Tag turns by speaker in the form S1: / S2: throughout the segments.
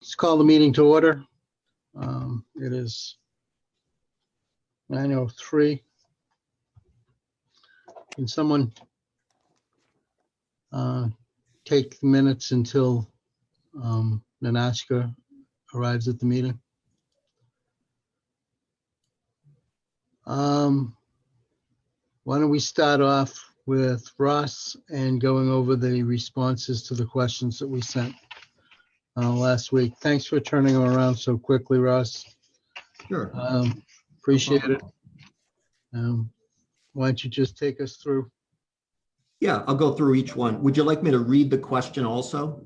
S1: Let's call the meeting to order. It is 9:03. Can someone take the minutes until Nanashka arrives at the meeting? Why don't we start off with Ross and going over the responses to the questions that we sent last week. Thanks for turning them around so quickly, Ross.
S2: Sure.
S1: Appreciate it. Why don't you just take us through?
S2: Yeah, I'll go through each one. Would you like me to read the question also?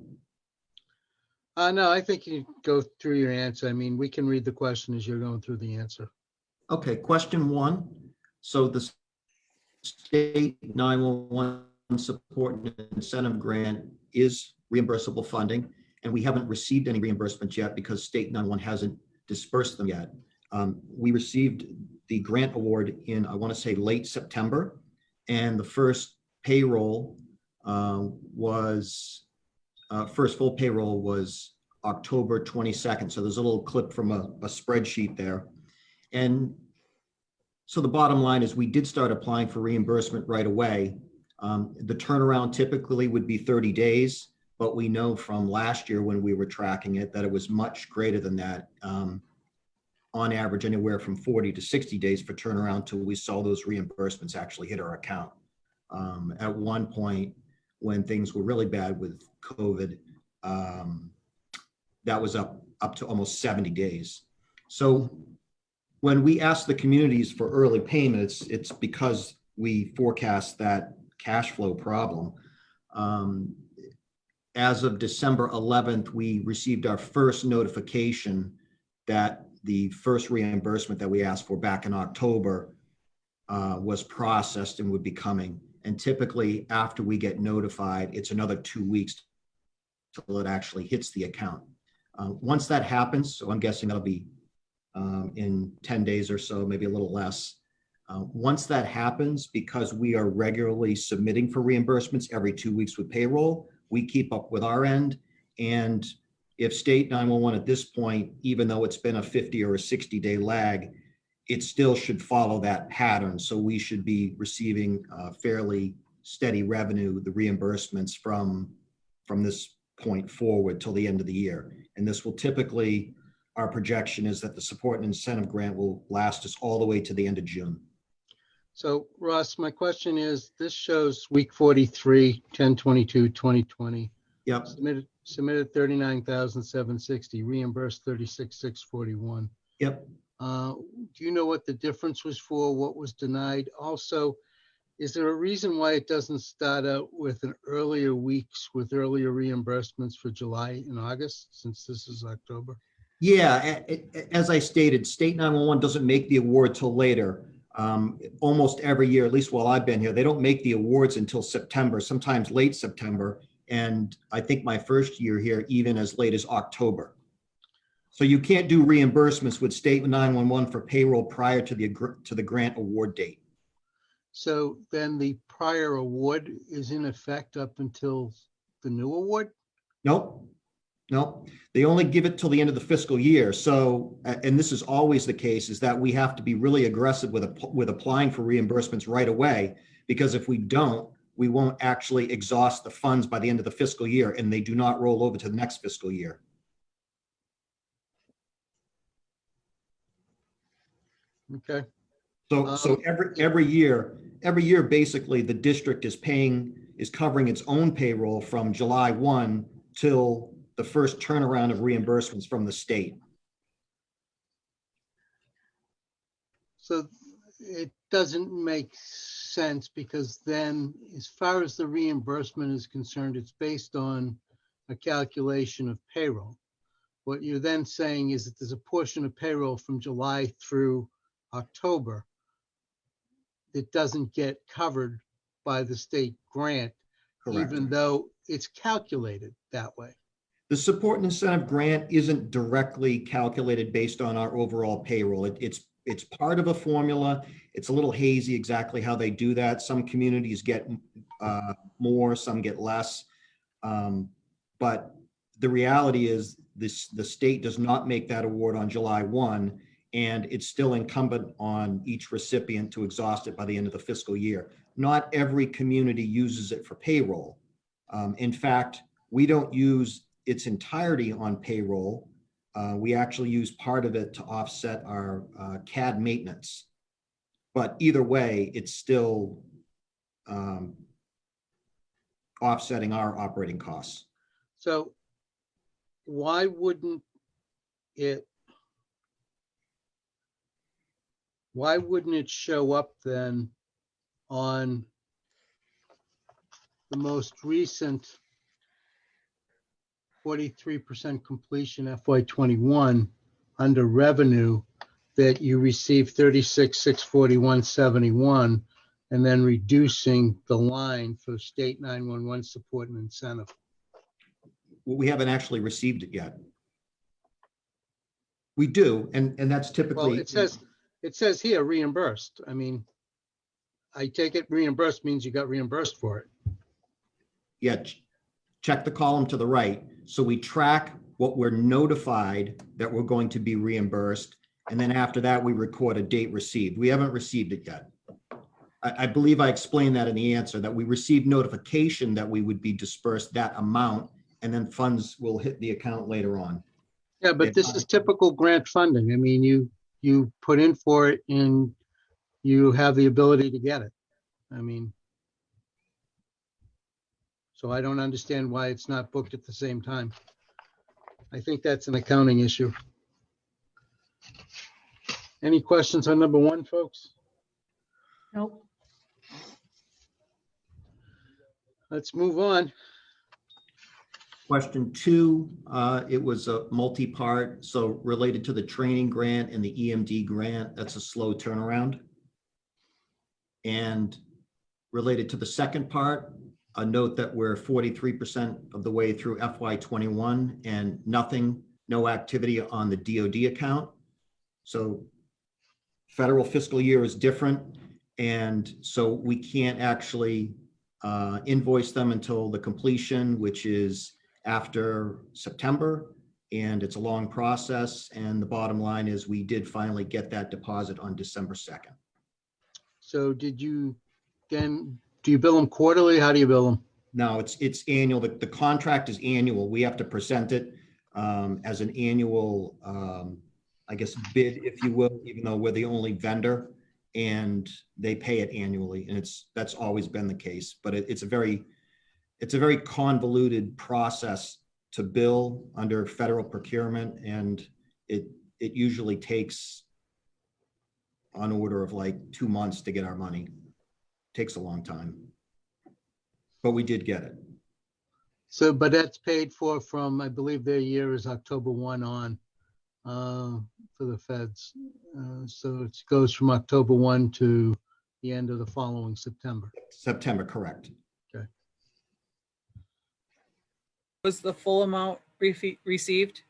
S1: No, I think you go through your answer. I mean, we can read the question as you're going through the answer.
S2: Okay, question one. So the state 911 support and incentive grant is reimbursable funding, and we haven't received any reimbursements yet because state 911 hasn't dispersed them yet. We received the grant award in, I want to say, late September, and the first payroll first full payroll was October 22nd. So there's a little clip from a spreadsheet there. And so the bottom line is we did start applying for reimbursement right away. The turnaround typically would be 30 days, but we know from last year when we were tracking it that it was much greater than that. On average, anywhere from 40 to 60 days for turnaround till we saw those reimbursements actually hit our account. At one point, when things were really bad with COVID, that was up to almost 70 days. So when we ask the communities for early payments, it's because we forecast that cash flow problem. As of December 11th, we received our first notification that the first reimbursement that we asked for back in October was processed and would be coming. And typically after we get notified, it's another 2 weeks till it actually hits the account. Once that happens, so I'm guessing that'll be in 10 days or so, maybe a little less. Once that happens, because we are regularly submitting for reimbursements every 2 weeks with payroll, we keep up with our end. And if state 911 at this point, even though it's been a 50 or a 60-day lag, it still should follow that pattern. So we should be receiving fairly steady revenue, the reimbursements from this point forward till the end of the year. And this will typically, our projection is that the support and incentive grant will last us all the way to the end of June.
S1: So Ross, my question is, this shows week 43, 10/22/2020.
S2: Yep.
S1: Submitted 39,760, reimbursed 36,641.
S2: Yep.
S1: Do you know what the difference was for? What was denied? Also, is there a reason why it doesn't start out with an earlier weeks with earlier reimbursements for July and August, since this is October?
S2: Yeah, as I stated, state 911 doesn't make the award till later. Almost every year, at least while I've been here, they don't make the awards until September, sometimes late September. And I think my first year here, even as late as October. So you can't do reimbursements with state 911 for payroll prior to the grant award date.
S1: So then the prior award is in effect up until the new award?
S2: Nope. Nope. They only give it till the end of the fiscal year. So, and this is always the case, is that we have to be really aggressive with applying for reimbursements right away, because if we don't, we won't actually exhaust the funds by the end of the fiscal year, and they do not roll over to the next fiscal year.
S1: Okay.
S2: So every year, basically the district is covering its own payroll from July 1 till the first turnaround of reimbursements from the state.
S1: So it doesn't make sense, because then as far as the reimbursement is concerned, it's based on a calculation of payroll. What you're then saying is that there's a portion of payroll from July through October that doesn't get covered by the state grant. Correct. Even though it's calculated that way.
S2: The support and incentive grant isn't directly calculated based on our overall payroll. It's part of a formula. It's a little hazy exactly how they do that. Some communities get more, some get less. But the reality is the state does not make that award on July 1, and it's still incumbent on each recipient to exhaust it by the end of the fiscal year. Not every community uses it for payroll. In fact, we don't use its entirety on payroll. We actually use part of it to offset our CAD maintenance. But either way, it's still offsetting our operating costs.
S1: So why wouldn't it show up then on the most recent 43% completion FY21 under revenue that you received 36,641.71 and then reducing the line for state 911 support and incentive?
S2: Well, we haven't actually received it yet. We do, and that's typically.
S1: Well, it says here reimbursed. I mean, I take it reimbursed means you got reimbursed for it.
S2: Yeah, check the column to the right. So we track what we're notified that we're going to be reimbursed. And then after that, we record a date received. We haven't received it yet. I believe I explained that in the answer, that we received notification that we would be dispersed that amount, and then funds will hit the account later on.
S1: Yeah, but this is typical grant funding. I mean, you put in for it and you have the ability to get it. I mean, so I don't understand why it's not booked at the same time. I think that's an accounting issue. Any questions on number one, folks?
S3: Nope.
S1: Let's move on.
S2: Question 2, it was a multi-part, so related to the training grant and the EMD grant, that's a slow turnaround. And related to the second part, a note that we're 43% of the way through FY21 and no activity on the DoD account. So federal fiscal year is different, and so we can't actually invoice them until the completion, which is after September, and it's a long process. And the bottom line is we did finally get that deposit on December 2nd.
S1: So do you bill them quarterly? How do you bill them?
S2: No, it's annual. The contract is annual. We have to present it as an annual, I guess, bid, if you will, even though we're the only vendor, and they pay it annually. And that's always been the case, but it's a very convoluted process to bill under federal procurement, and it usually takes on order of like 2 months to get our money. Takes a long time, but we did get it.
S1: So, but that's paid for from, I believe their year is October 1 on for the feds. So it goes from October 1 to the end of the following September.
S2: September, correct.
S1: Okay.
S3: Was the full amount received?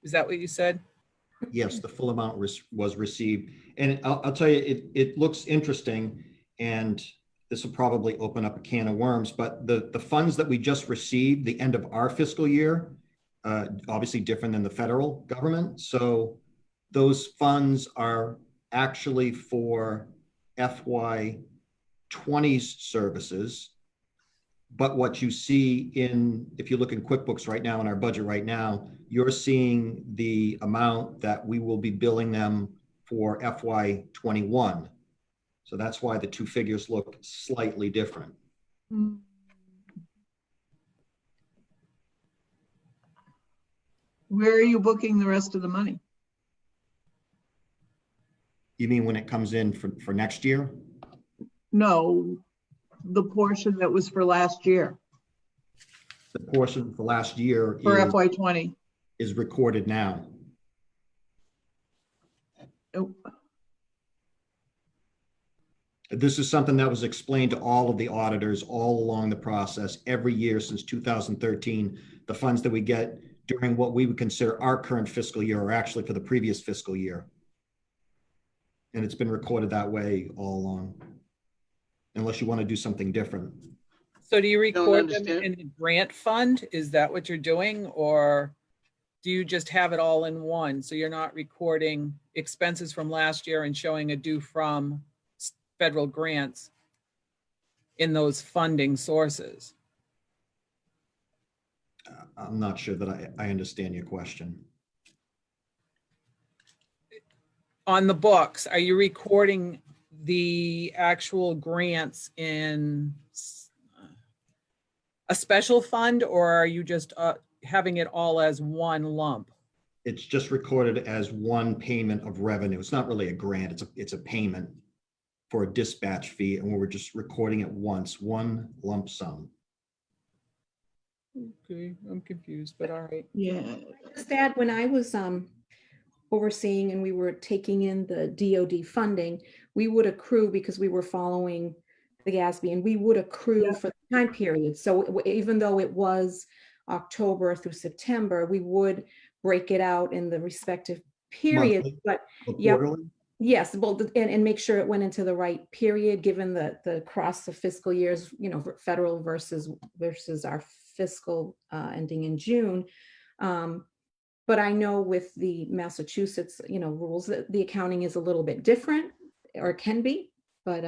S3: Is that what you said?
S2: Yes, the full amount was received. And I'll tell you, it looks interesting, and this will probably open up a can of worms, but the funds that we just received, the end of our fiscal year, obviously different than the federal government. So those funds are actually for FY20's services. But what you see if you look in QuickBooks right now, in our budget right now, you're seeing the amount that we will be billing them for FY21. So that's why the two figures look slightly different.
S4: Where are you booking the rest of the money?
S2: You mean when it comes in for next year?
S4: No, the portion that was for last year,
S2: The portion for last year
S4: for FY20.
S2: is recorded now.
S4: Oh,
S2: This is something that was explained to all of the auditors all along the process every year since 2013. The funds that we get during what we would consider our current fiscal year are actually for the previous fiscal year. And it's been recorded that way all along, unless you want to do something different.
S3: So do you
S1: don't
S3: record them
S1: understand.
S3: in the grant fund? Is that what you're doing, or? do you just have it all in one? So you're not recording expenses from last year and showing a due from federal grants in those funding sources?
S2: I'm not sure that I understand your question.
S3: On the books, are you recording the actual grants in a special fund, or are you just having it all as one lump?
S2: It's just recorded as one payment of revenue. It's not really a grant, it's a payment for a dispatch fee, and we're just recording it once, one lump sum.
S3: Okay, I'm confused, but all right.
S4: Yeah,
S5: Just add, when I was overseeing and we were taking in the DOD funding, we would accrue because we were following the GASB, and we would accrue
S4: Yeah.
S5: for the time period. So even though it was October through September, we would break it out in the respective periods.
S2: Monthly
S5: But
S2: or
S5: yeah,
S2: quarterly?
S5: yes, well, and make sure it went into the right period, given the cross of fiscal years, you know, federal versus our fiscal ending in June. But I know with the Massachusetts, you know, rules that the accounting is a little bit different, or can be. But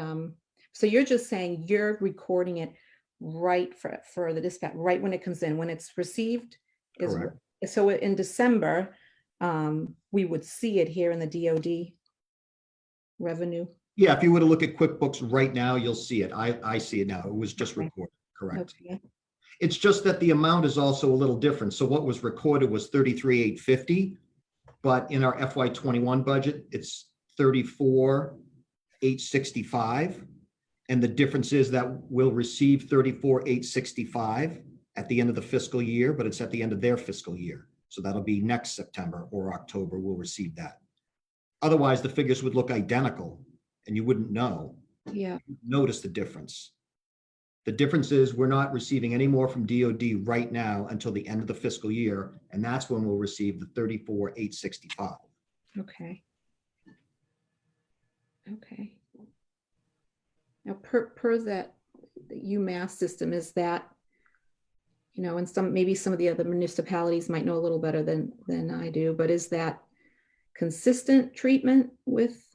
S5: so you're just saying you're recording it right for the dispatch, right when it comes in, when it's received is.
S2: Correct.
S5: So in December, we would see it here in the DOD revenue.
S2: Yeah, if you were to look at QuickBooks right now, you'll see it. I see it now. It was just
S5: Okay.
S2: recorded, correct.
S5: Okay.
S2: It's just that the amount is also a little different. So what was recorded was 33,850, but in our FY21 budget, it's 34,865. And the difference is that we'll receive 34,865 at the end of the fiscal year, but it's at the end of their fiscal year. So that'll be next September or October, we'll receive that. Otherwise, the figures would look identical and you wouldn't know.
S5: Yeah.
S2: Notice the difference. The difference is we're not receiving any more from DOD right now until the end of the fiscal year, and that's when we'll receive the 34,865.
S5: Okay. Okay. Now, per that UMass system, is that, you know, and maybe some of the other municipalities might know a little better than I do, but is that consistent treatment with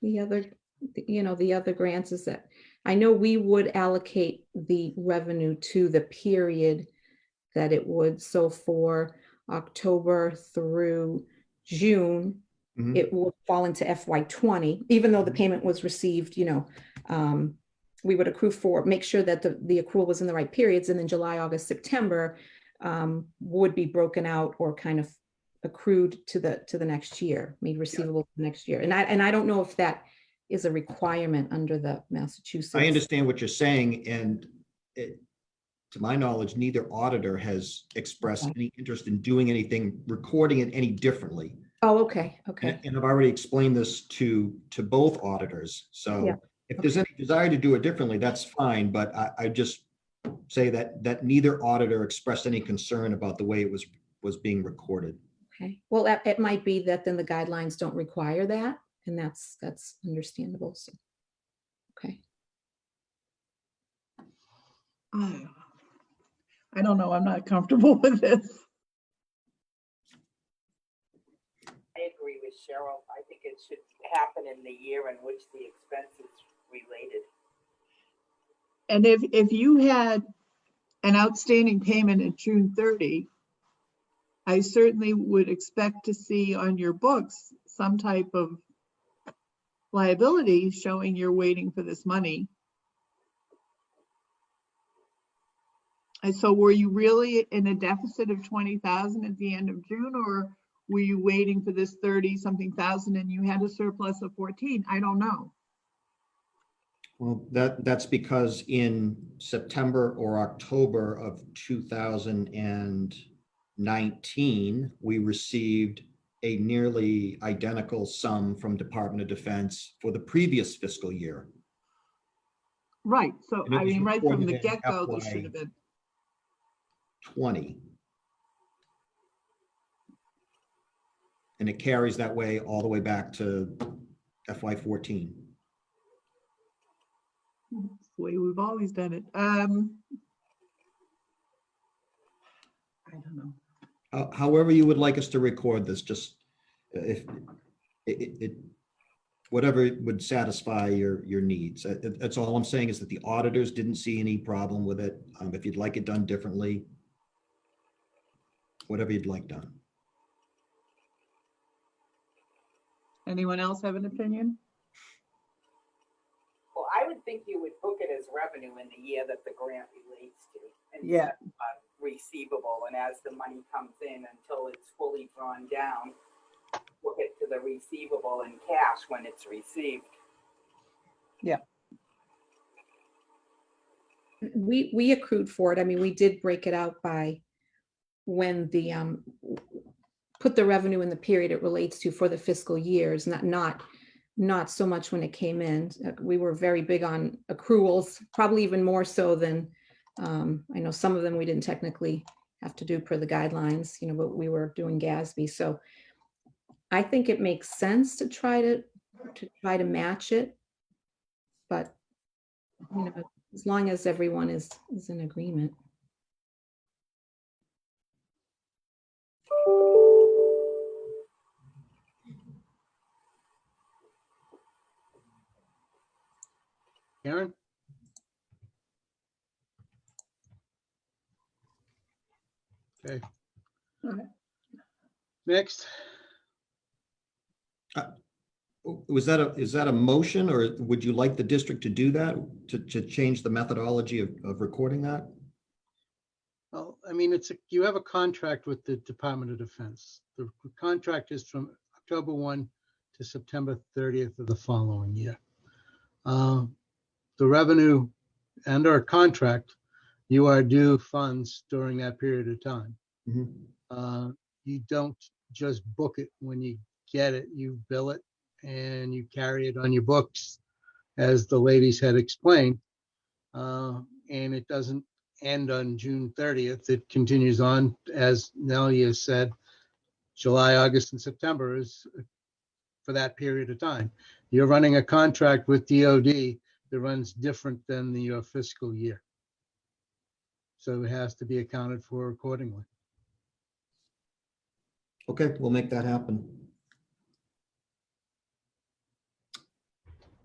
S5: the other, you know, the other grants? Is that, I know we would allocate the revenue to the period that it would. So for October through June,
S2: Mhm.
S5: it will fall into FY20, even though the payment was received, you know, we would accrue for, make sure that the accrual was in the right periods, and then July, August, September would be broken out or kind of accrued to the next year, made receivable next year. And I don't know if that is a requirement under the Massachusetts.
S2: I understand what you're saying, and to my knowledge, neither auditor has expressed
S5: Okay.
S2: any interest in doing anything, recording it any differently.
S5: Oh, okay, okay.
S2: And I've already explained this to both auditors. So
S5: Yeah,
S2: if there's any desire to do it differently, that's fine. But I just say that neither auditor expressed any concern about the way it was being recorded.
S5: Okay, well, it might be that then the guidelines don't require that, and that's understandable. So, okay.
S4: I don't know. I'm not comfortable with this.
S6: I agree with Cheryl. I think it should happen in the year in which the expense is related.
S4: And if you had an outstanding payment at June 30, I certainly would expect to see on your books some type of liability showing you're waiting for this money. And so were you really in a deficit of 20,000 at the end of June, or were you waiting for this 30-something thousand and you had a surplus of 14? I don't know.
S2: Well, that's because in September or October of 2019, we received a nearly identical sum from Department of Defense for the previous fiscal year.
S4: Right. So,
S2: And it
S4: I
S2: was
S4: mean, right from the
S2: reported in
S4: get-go, this should have been.
S2: 20. And it carries that way all the way back to FY14.
S4: That's the way we've always done it.
S3: I don't know.
S2: However you would like us to record this, just if it, whatever would satisfy your needs. That's all I'm saying, is that the auditors didn't see any problem with it. If you'd like it done differently, whatever you'd like done.
S4: Anyone else have an opinion?
S6: Well, I would think you would book it as revenue in the year that the grant relates to. And
S4: Yeah.
S6: receivable, and as the money comes in, until it's fully drawn down, book it to the receivable in cash when it's received.
S5: We accrued for it. I mean, we did break it out by when the, put the revenue in the period it relates to for the fiscal years, not so much when it came in. We were very big on accruals, probably even more so than, I know some of them we didn't technically have to do per the guidelines, but we were doing GASB. So I think it makes sense to try to match it. But, as long as everyone is in agreement.
S1: Karen? Okay.
S4: All right.
S1: Next,
S2: Is that a motion, or would you like the district to do that, to change the methodology of recording that?
S1: well, I mean, you have a contract with the Department of Defense. The contract is from October 1 to September 30th of the following year. The revenue and our contract, you are due funds during that period of time.
S2: Mhm.
S1: You don't just book it when you get it, you bill it and you carry it on your books, as the ladies had explained. And it doesn't end on June 30th. It continues on, as Nellie has said, July, August, and September is for that period of time. You're running a contract with DOD that runs different than your fiscal year. So it has to be accounted for accordingly.
S2: Okay, we'll make that happen.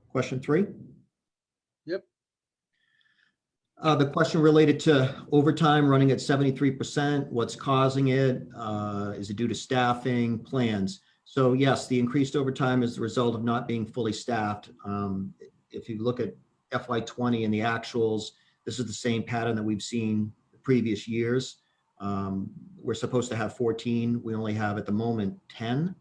S2: Question 3?
S1: Yep.
S2: The question related to overtime running at 73%, what's causing it? Is it due to staffing, plans? So yes, the increased overtime is the result of not being fully staffed. If you look at FY20 and the actuals, this is the same pattern that we've seen previous years. We're supposed to have 14. We only have at the moment 10,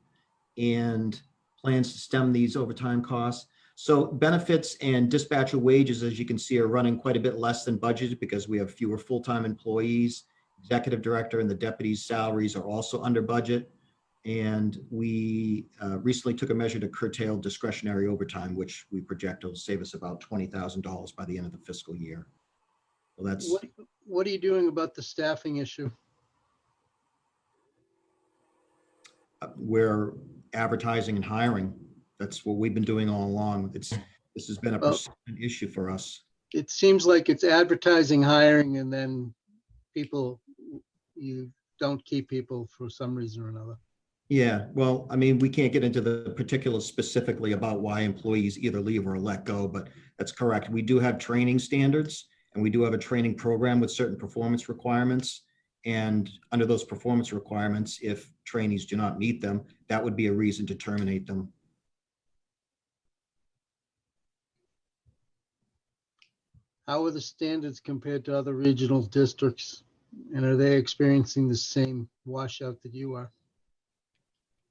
S2: and plans to stem these overtime costs. So benefits and dispatcher wages, as you can see, are running quite a bit less than budgeted because we have fewer full-time employees. Executive director and the deputy's salaries are also under budget. And we recently took a measure to curtail discretionary overtime, which we project will save us about $20,000 by the end of the fiscal year. Well, that's
S1: What are you doing about the staffing issue?
S2: we're advertising and hiring. That's what we've been doing all along. This has been a
S1: Well,
S2: persistent issue for us.
S1: It seems like it's advertising, hiring, and then you don't keep people for some reason or another.
S2: Yeah, well, I mean, we can't get into the particulars specifically about why employees either leave or let go, but that's correct. We do have training standards, and we do have a training program with certain performance requirements. And under those performance requirements, if trainees do not meet them, that would be a reason to terminate them.
S1: How are the standards compared to other regional districts? And are they experiencing the same washout that you are?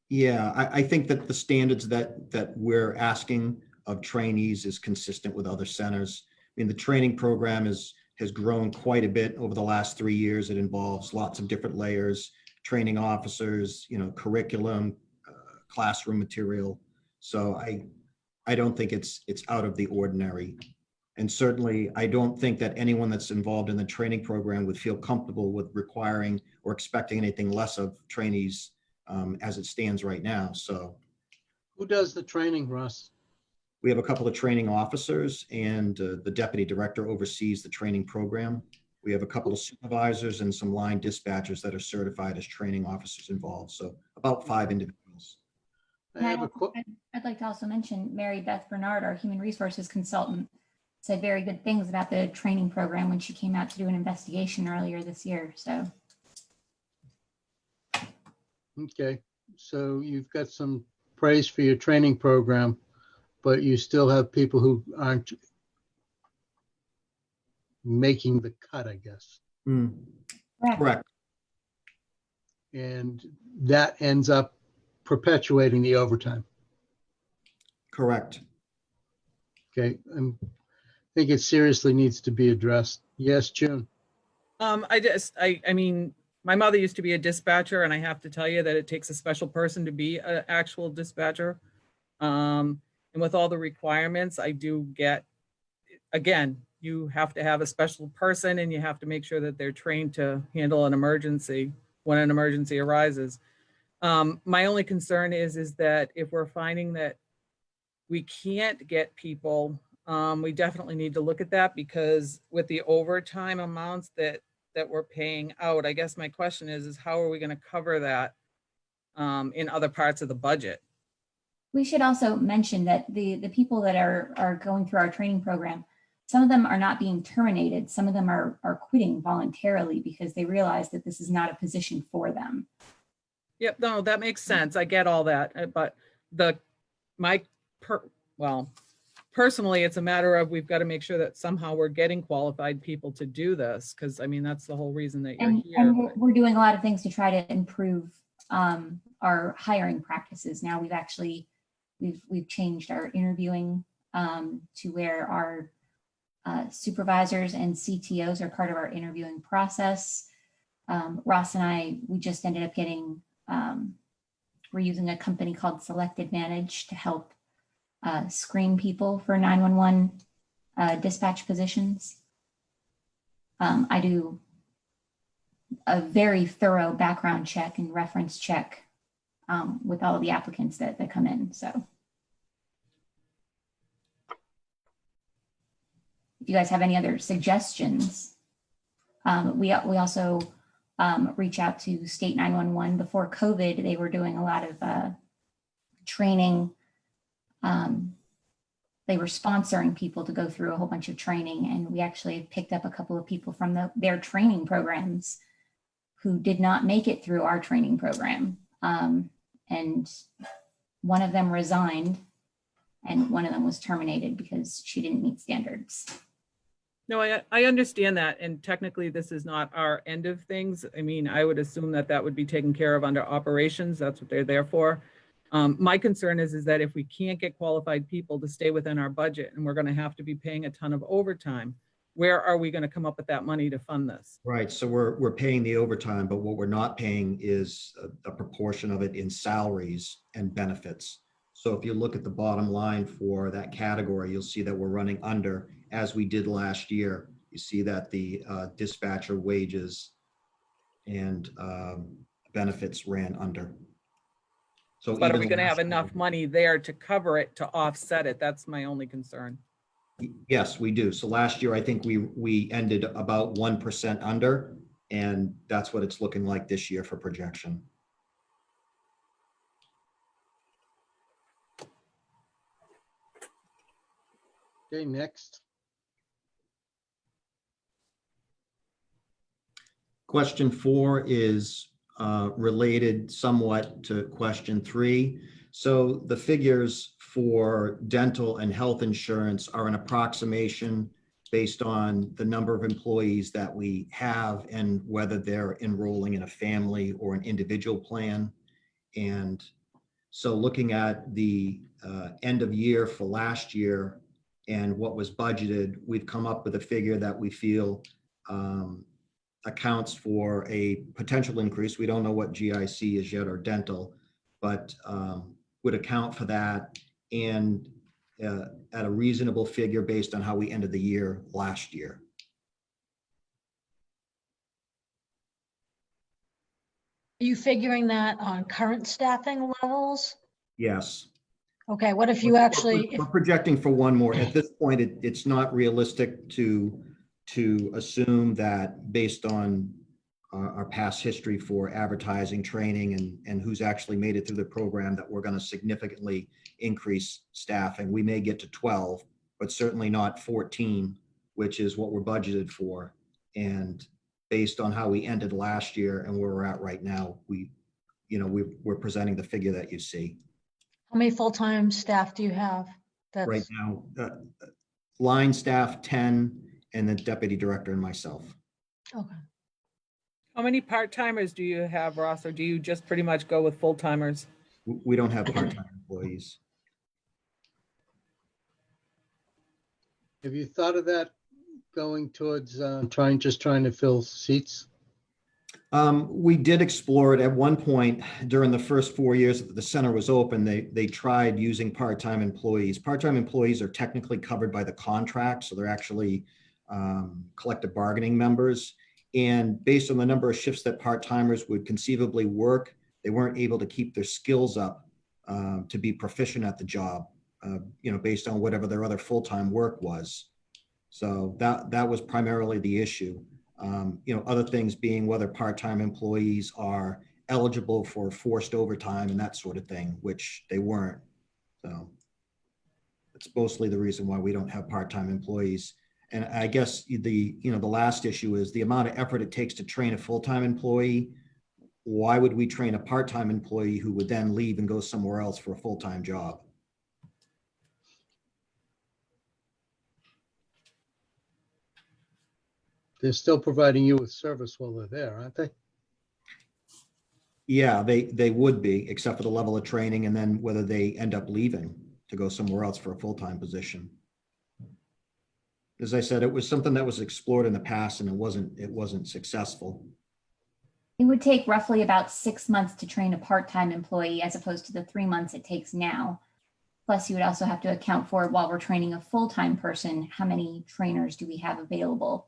S2: Yeah, I think that the standards that we're asking of trainees is consistent with other centers. I mean, the training program has grown quite a bit over the last 3 years. It involves lots of different layers, training officers, curriculum, classroom material. So I don't think it's out of the ordinary. And certainly, I don't think that anyone that's involved in the training program would feel comfortable with requiring or expecting anything less of trainees as it stands right now. So
S1: Who does the training, Russ?
S2: we have a couple of training officers, and the deputy director oversees the training program. We have a couple of supervisors and some line dispatchers that are certified as training officers involved. So about 5 individuals.
S1: I have a
S7: I'd like to also mention Mary Beth Bernard, our human resources consultant, said very good things about the training program when she came out to do an investigation earlier this year. So
S1: Okay, so you've got some praise for your training program, but you still have people who aren't making the cut, I guess.
S2: Correct.
S1: And that ends up perpetuating the overtime.
S2: Correct.
S1: Okay, I think it seriously needs to be addressed. Yes, June?
S3: I mean, my mother used to be a dispatcher, and I have to tell you that it takes a special person to be an actual dispatcher. And with all the requirements, I do get, again, you have to have a special person and you have to make sure that they're trained to handle an emergency when an emergency arises. My only concern is that if we're finding that we can't get people, we definitely need to look at that, because with the overtime amounts that we're paying out, I guess my question is how are we going to cover that in other parts of the budget?
S7: we should also mention that the people that are going through our training program, some of them are not being terminated. Some of them are quitting voluntarily because they realize that this is not a position for them.
S3: Yep, no, that makes sense. I get all that, but personally, it's a matter of we've got to make sure that somehow we're getting qualified people to do this, because I mean that's the whole reason that you're here.
S7: And we're doing a lot of things to try to improve our hiring practices. Now we've changed our interviewing to where our supervisors and CTOs are part of our interviewing process. Ross and I, we just ended up getting, we're using a company called Selected Manage to help screen people for 911 dispatch positions. I do a very thorough background check and reference check with all of the applicants that come in. So if you guys have any other suggestions, we also reach out to State 911. Before COVID, they were doing a lot of training. They were sponsoring people to go through a whole bunch of training, and we actually picked up a couple of people from their training programs who did not make it through our training program. And one of them resigned and one of them was terminated because she didn't meet standards.
S3: No, I understand that. And technically this is not our end of things. I mean, I would assume that would be taken care of under operations. That's what they're there for. My concern is that if we can't get qualified people to stay within our budget and we're going to have to be paying a ton of overtime, where are we going to come up with that money to fund this?
S2: Right. So we're paying the overtime, but what we're not paying is a proportion of it in salaries and benefits. So if you look at the bottom line for that category, you'll see that we're running under, as we did last year. You see that the dispatcher wages and benefits ran under. So
S3: But are we
S2: even
S3: going to have
S2: last
S3: enough
S2: year-
S3: money there to cover it, to offset it? That's my only concern.
S2: Yes, we do. So last year, I think we ended about 1% under, and that's what it's looking like this year for projection.
S1: Okay, next.
S2: Question 4 is related somewhat to question 3. So the figures for dental and health insurance are an approximation based on the number of employees that we have and whether they're enrolling in a family or an individual plan. And so looking at the end of year for last year and what was budgeted, we've come up with a figure that we feel accounts for a potential increase. We don't know what GIC is yet or dental, but would account for that and at a reasonable figure based on how we ended the year last year.
S8: Are you figuring that on current staffing levels?
S2: Yes.
S8: Okay, what if you actually,
S2: We're projecting for one more. At this point, it's not realistic to to assume that based on our past history for advertising, training, and who's actually made it through the program, that we're going to significantly increase staffing. We may get to 12, but certainly not 14, which is what we're budgeted for. And based on how we ended last year and where we're at right now, we're presenting the figure that you see.
S8: How many full-time staff do you have?
S2: Right
S8: That's,
S2: now, line staff 10, and the deputy director and myself.
S8: okay.
S3: How many part-timers do you have, Ross, or do you just pretty much go with full-timers?
S2: We don't have part-time employees.
S1: Have you thought of that going towards trying to fill seats?
S2: We did explore it at one point during the first 4 years that the center was open. They tried using part-time employees. Part-time employees are technically covered by the contract, so they're actually collective bargaining members. And based on the number of shifts that part-timers would conceivably work, they weren't able to keep their skills up to be proficient at the job, based on whatever their other full-time work was. So that was primarily the issue. Other things being whether part-time employees are eligible for forced overtime and that sort of thing, which they weren't. So it's mostly the reason why we don't have part-time employees. And I guess the last issue is the amount of effort it takes to train a full-time employee. Why would we train a part-time employee who would then leave and go somewhere else for a full-time job?
S1: They're still providing you with service while they're there, aren't they?
S2: Yeah, they would be, except for the level of training and then whether they end up leaving to go somewhere else for a full-time position. As I said, it was something that was explored in the past and it wasn't successful.
S7: It would take roughly about 6 months to train a part-time employee as opposed to the 3 months it takes now. Plus, you would also have to account for, while we're training a full-time person, how many trainers do we have available?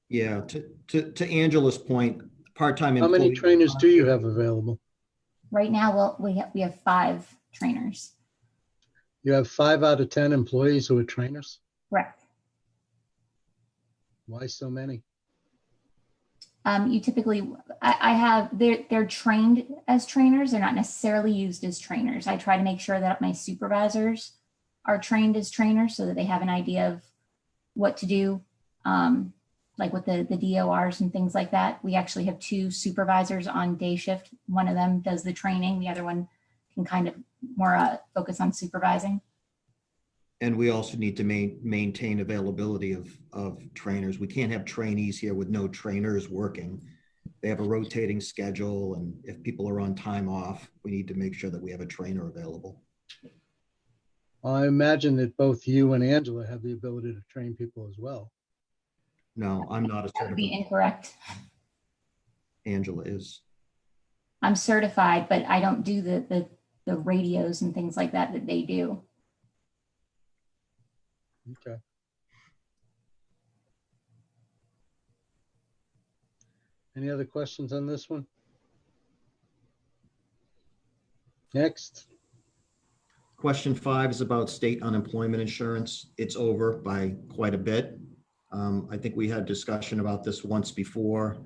S2: Yeah, to Angela's point, part-time
S1: How
S2: employees.
S1: many trainers do you have available?
S7: Right now, well, we have 5 trainers.
S1: You have 5 out of 10 employees who are trainers?
S7: Correct.
S1: Why so many?
S7: You typically, I have, they're trained as trainers. They're not necessarily used as trainers. I try to make sure that my supervisors are trained as trainers so that they have an idea of what to do, like with the DORs and things like that. We actually have 2 supervisors on day shift. One of them does the training. The other one can kind of more focus on supervising.
S2: And we also need to maintain availability of trainers. We can't have trainees here with no trainers working. They have a rotating schedule, and if people are on time off, we need to make sure that we have a trainer available.
S1: I imagine that both you and Angela have the ability to train people as well.
S2: No, I'm not a
S7: That would be
S2: certified.
S7: incorrect.
S2: Angela is.
S7: I'm certified, but I don't do the radios and things like that they do.
S1: Okay. Any other questions on this one? Next.
S2: Question 5 is about state unemployment insurance. It's over by quite a bit. I think we had a discussion about this once before.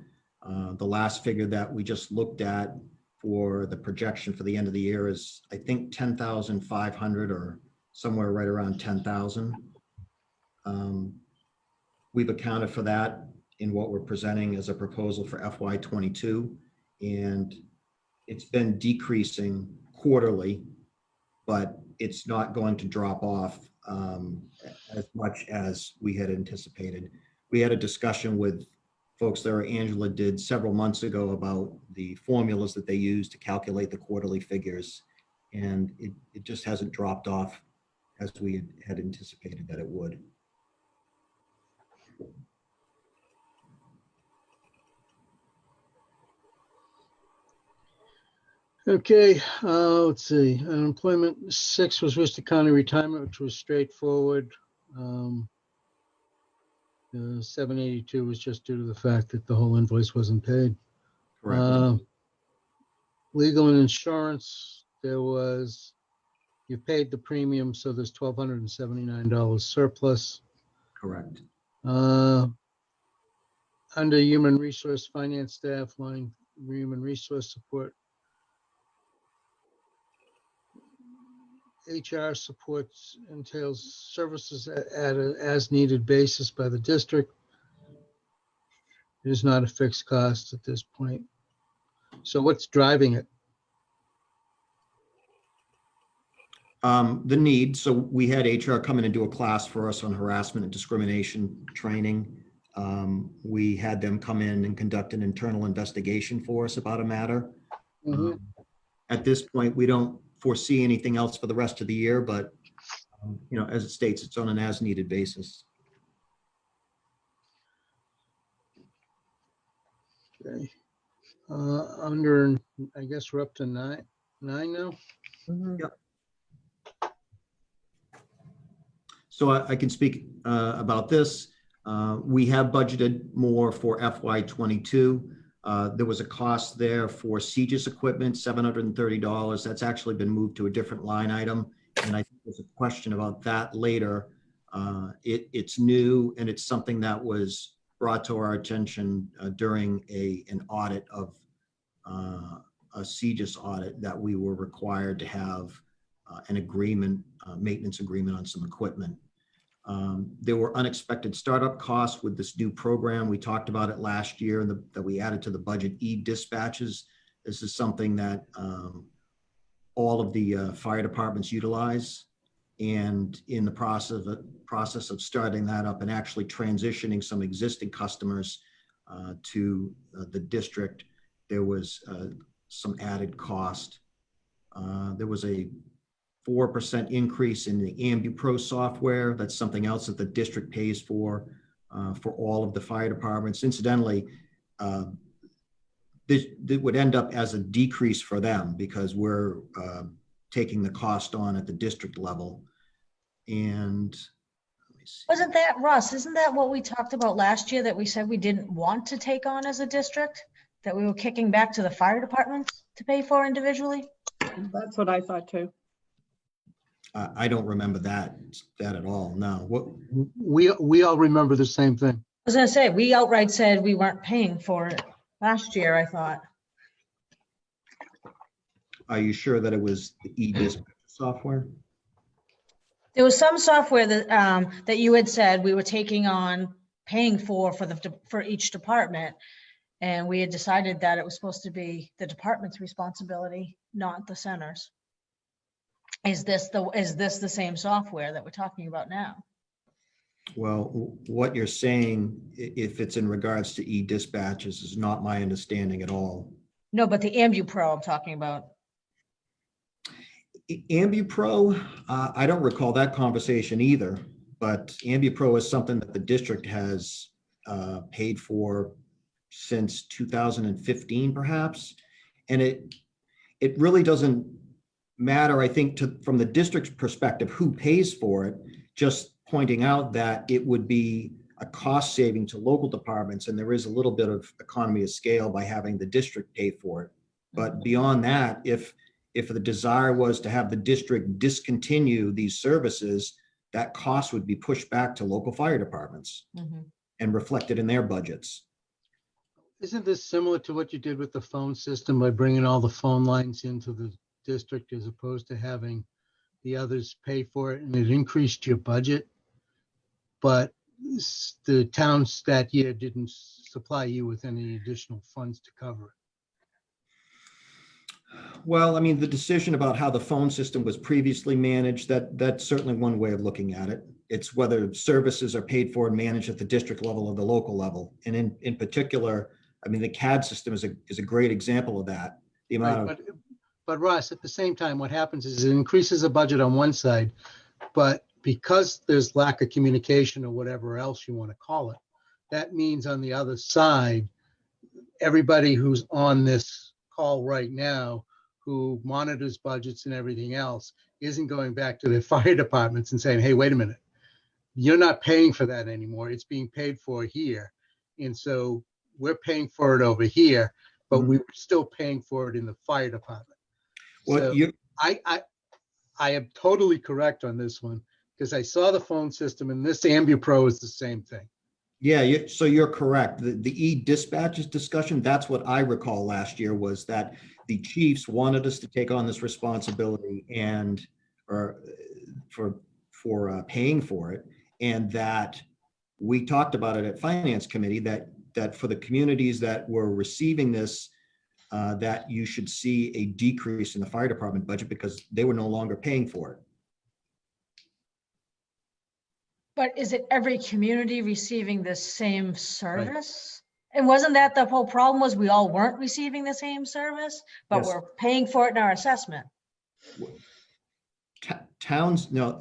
S2: The last figure that we just looked at for the projection for the end of the year is, I think, 10,500 or somewhere right around 10,000. We've accounted for that in what we're presenting as a proposal for FY22, and it's been decreasing quarterly, but it's not going to drop off as much as we had anticipated. We had a discussion with folks there, Angela did several months ago, about the formulas that they use to calculate the quarterly figures, and it just hasn't dropped off as we had anticipated that it would.
S1: Okay, let's see. Unemployment 6 was Worcester County retirement, which was straightforward. 782 was just due to the fact that the whole invoice wasn't paid.
S2: Correct.
S1: Legal and insurance, you paid the premium, so there's $1,279 surplus.
S2: Correct.
S1: Under human resource finance staff line, human resource support. HR supports entails services at an as-needed basis by the district. It is not a fixed cost at this point. So what's driving it?
S2: The need, so we had HR come in and do a class for us on harassment and discrimination training. We had them come in and conduct an internal investigation for us about a matter.
S1: Mhm.
S2: At this point, we don't foresee anything else for the rest of the year, but as it states, it's on an as-needed basis.
S1: Okay. Under, I guess we're up to nine now.
S3: Mhm.
S2: So I can speak about this. We have budgeted more for FY '22. There was a cost there for CGIS equipment, $730. That's actually been moved to a different line item. And I think there's a question about that later. It's new, and it's something that was brought to our attention during an audit of a CGIS audit, that we were required to have an agreement, maintenance agreement on some equipment. There were unexpected startup costs with this new program. We talked about it last year, and that we added to the budget, e-dispatches. This is something that all of the fire departments utilize. And in the process of starting that up and actually transitioning some existing customers to the district, there was some added cost. There was a 4% increase in the AmbuPro software. That's something else that the district pays for all of the fire departments. Incidentally, this would end up as a decrease for them because we're taking the cost on at the district level. And let me see.
S8: Wasn't that, Russ, isn't that what we talked about last year that we said we didn't want to take on as a district? That we were kicking back to the fire departments to pay for individually?
S4: That's what I thought too.
S2: I don't remember that at all. No. What?
S1: We all remember the same thing.
S8: I was gonna say, we outright said we weren't paying for it last year, I thought.
S2: Are you sure that it was the e-dispatch software?
S8: There was some software that you had said we were taking on, paying for each department. And we had decided that it was supposed to be the department's responsibility, not the center's. Is this the same software that we're talking about now?
S2: Well, what you're saying, if it's in regards to e-dispatches, is not my understanding at all.
S8: No, but the AmbuPro I'm talking about.
S2: AmbuPro, I don't recall that conversation either, but AmbuPro is something that the district has paid for since 2015, perhaps. And it really doesn't matter, I think, from the district's perspective, who pays for it, just pointing out that it would be a cost saving to local departments, and there is a little bit of economy of scale by having the district pay for it. But beyond that, if the desire was to have the district discontinue these services, that cost would be pushed back to local fire departments and reflected in their budgets.
S1: Isn't this similar to what you did with the phone system by bringing all the phone lines into the district as opposed to having the others pay for it, and it increased your budget, but the towns that year didn't supply you with any additional funds to cover it?
S2: Well, I mean, the decision about how the phone system was previously managed, that's certainly one way of looking at it. It's whether services are paid for and managed at the district level or the local level. And in particular, I mean, the CAD system is a great example of that. The amount
S1: Right, but Ross, at the same time, what happens is it increases the budget on one side, but because there's lack of communication or whatever else you want to call it, that means on the other side, everybody who's on this call right now, who monitors budgets and everything else, isn't going back to their fire departments and saying, hey, wait a minute, you're not paying for that anymore. It's being paid for here. And so we're paying for it over here, but we were still paying for it in the fire department.
S2: Well,
S1: So I am totally correct on this one because I saw the phone system, and this AmbuPro is the same thing.
S2: Yeah, so you're correct. The e-dispatches discussion, that's what I recall last year, was that the chiefs wanted us to take on this responsibility and, or for paying for it. And that we talked about it at Finance Committee, that for the communities that were receiving this, that you should see a decrease in the fire department budget because they were no longer paying for it.
S8: But is it every community receiving the same service? And wasn't that the whole problem, was we all weren't receiving the same service, but
S2: Yes.
S8: we're paying for it in our assessment?
S2: Towns, no,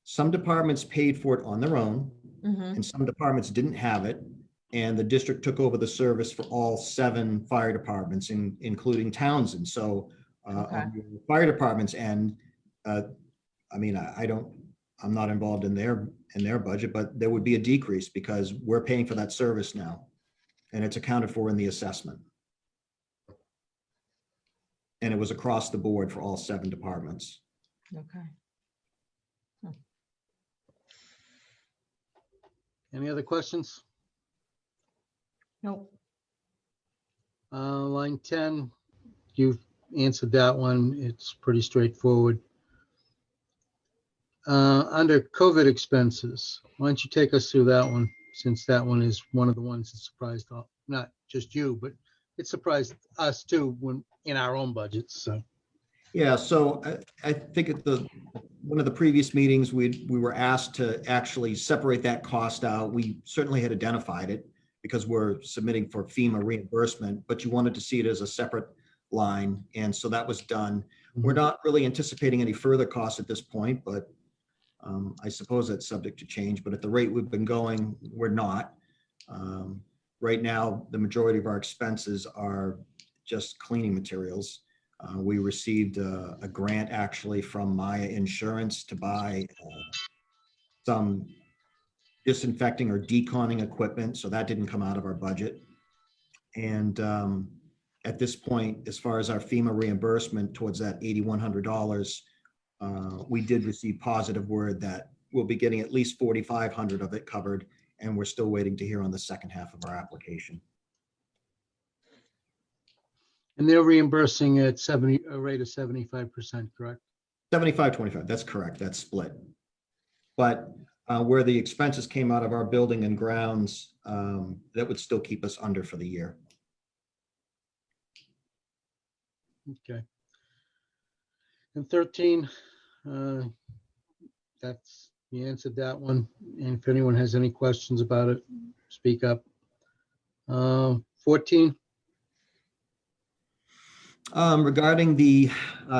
S2: some departments paid for it on their own,
S8: Mhm.
S2: and some departments didn't have it. And the district took over the service for all 7 fire departments, including Townsend. So
S8: Okay.
S2: on the fire department's end, I mean, I'm not involved in their budget, but there would be a decrease because we're paying for that service now. And it's accounted for in the assessment. And it was across the board for all 7 departments.
S8: Okay.
S1: Any other questions?
S8: Nope.
S1: Line 10, you've answered that one. It's pretty straightforward. Under COVID expenses, why don't you take us through that one, since that one is one of the ones that surprised not just you, but it surprised us too when in our own budgets. So
S2: Yeah, so I think at one of the previous meetings, we were asked to actually separate that cost out. We certainly had identified it because we're submitting for FEMA reimbursement, but you wanted to see it as a separate line. And so that was done. We're not really anticipating any further costs at this point, but I suppose that's subject to change. But at the rate we've been going, we're not. Right now, the majority of our expenses are just cleaning materials. We received a grant actually from Maya Insurance to buy some disinfecting or deconning equipment. So that didn't come out of our budget. And at this point, as far as our FEMA reimbursement towards that $8,100, we did receive positive word that we'll be getting at least 4,500 of it covered. And we're still waiting to hear on the second half of our application.
S1: and they're reimbursing at a rate of 75%, correct?
S2: 75-25, that's correct, that's split. But where the expenses came out of our building and grounds, that would still keep us under for the year.
S1: Okay. And 13, you answered that one. And if anyone has any questions about it, speak up. 14,
S2: Regarding the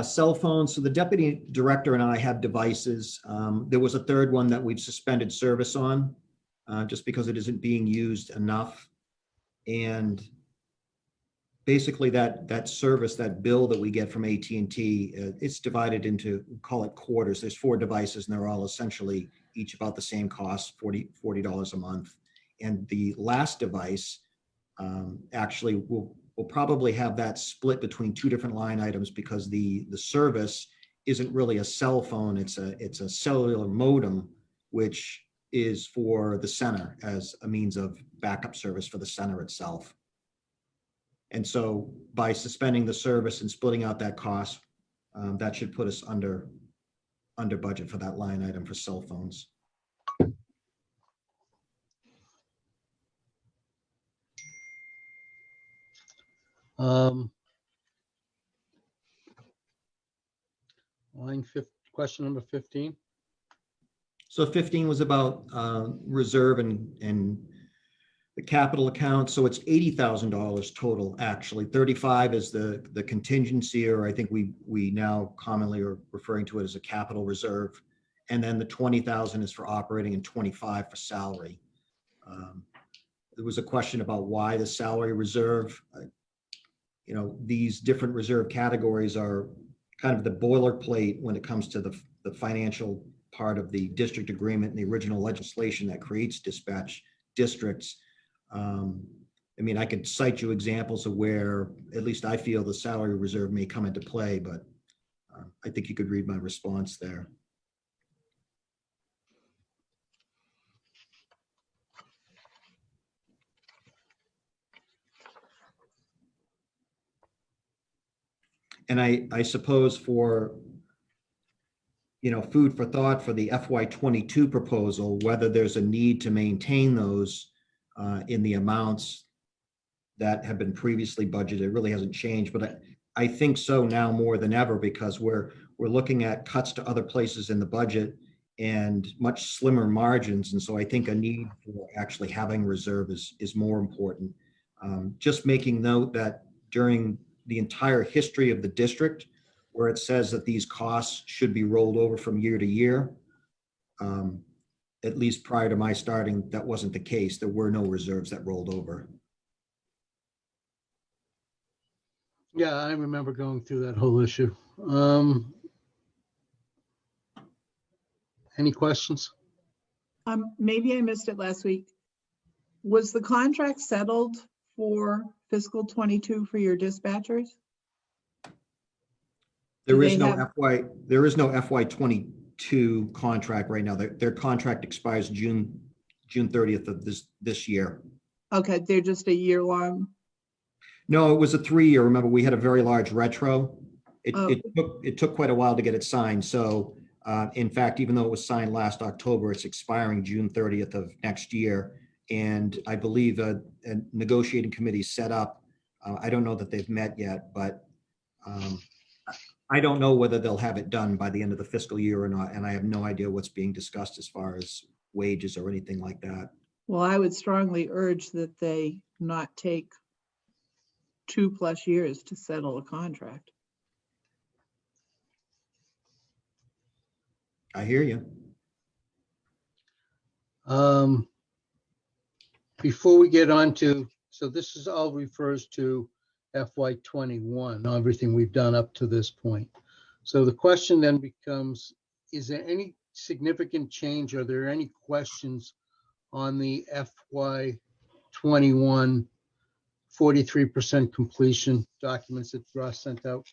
S2: cell phones, so the deputy director and I have devices. There was a third one that we've suspended service on just because it isn't being used enough. And basically that service, that bill that we get from AT&T, it's divided into, call it quarters. There's 4 devices and they're all essentially each about the same cost, $40 a month. And the last device actually will probably have that split between 2 different line items because the service isn't really a cell phone. It's a cellular modem, which is for the center as a means of backup service for the center itself. And so by suspending the service and splitting out that cost, that should put us under budget for that line item for cell phones.
S1: question number 15.
S2: So 15 was about reserve and the capital account. So it's $80,000 total, actually. 35 is the contingency, or I think we now commonly are referring to it as a capital reserve. And then the 20,000 is for operating and 25 for salary. There was a question about why the salary reserve. These different reserve categories are kind of the boilerplate when it comes to the financial part of the district agreement and the original legislation that creates dispatch districts. I could cite you examples of where at least I feel the salary reserve may come into play, but I think you could read my response there. And I suppose for, food for thought for the FY22 proposal, whether there's a need to maintain those in the amounts that have been previously budgeted, it really hasn't changed, but I think so now more than ever, because we're looking at cuts to other places in the budget and much slimmer margins. And so I think a need for actually having reserve is more important. Just making note that during the entire history of the district, where it says that these costs should be rolled over from year to year, at least prior to my starting, that wasn't the case. There were no reserves that rolled over.
S1: Yeah, I remember going through that whole issue. Any questions?
S4: Maybe I missed it last week. Was the contract settled for fiscal 22 for your dispatchers?
S2: There
S4: Do
S2: is
S4: they
S2: no
S4: have-
S2: FY22 contract right now. Their contract expires June 30th of this year.
S4: Okay, they're just a year long.
S2: No, it was a 3-year. Remember, we had a very large retro.
S4: Oh.
S2: It took quite a while to get it signed. So in fact, even though it was signed last October, it's expiring June 30th of next year. And I believe a negotiating committee set up. I don't know that they've met yet, but I don't know whether they'll have it done by the end of the fiscal year or not. And I have no idea what's being discussed as far as wages or anything like that.
S4: Well, I would strongly urge that they not take 2+ years to settle a contract.
S2: I hear you.
S1: Before we get on to, so this is all refers to FY21, everything we've done up to this point. So the question then becomes, is there any significant change? Are there any questions on the FY21 43% completion documents that Ross sent out?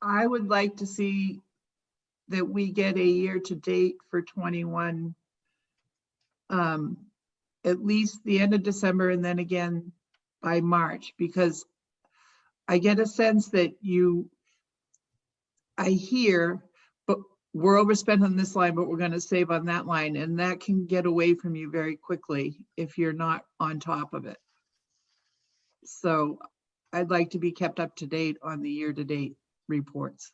S4: I would like to see that we get a year to date for 21, at least the end of December and then again by March, because I get a sense that I hear, but we're overspent on this line, but we're going to save on that line. And that can get away from you very quickly if you're not on top of it. So I'd like to be kept up to date on the year-to-date reports.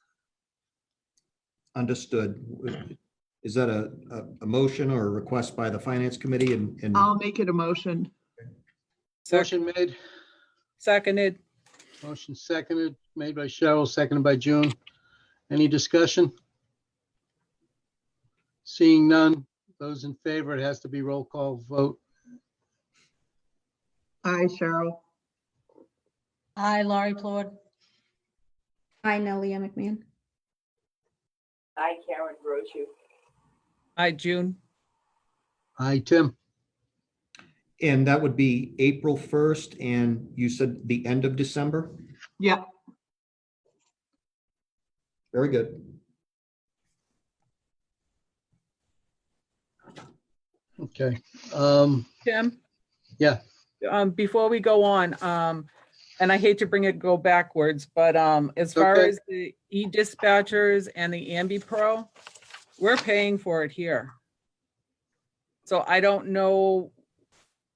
S2: Understood. Is that a motion or a request by the finance committee? And
S4: I'll make it a motion.
S1: Motion made,
S3: Seconded.
S1: motion seconded, made by Cheryl, seconded by June. Any discussion? Seeing none, those in favor, it has to be roll call vote.
S4: Aye, Cheryl.
S8: Hi, Laurie Plourde.
S5: Hi, Nellie McMahon.
S6: Hi, Karen Brochu.
S3: Hi, June.
S1: Aye, Tim.
S2: And that would be April 1st, and you said the end of December?
S4: Yeah,
S2: Very good.
S1: Okay.
S3: Tim?
S1: Yeah.
S3: Before we go on, and I hate to go backwards, but as far
S1: Okay.
S3: as the e-dispatchers and the AmbiPro, we're paying for it here. So I don't know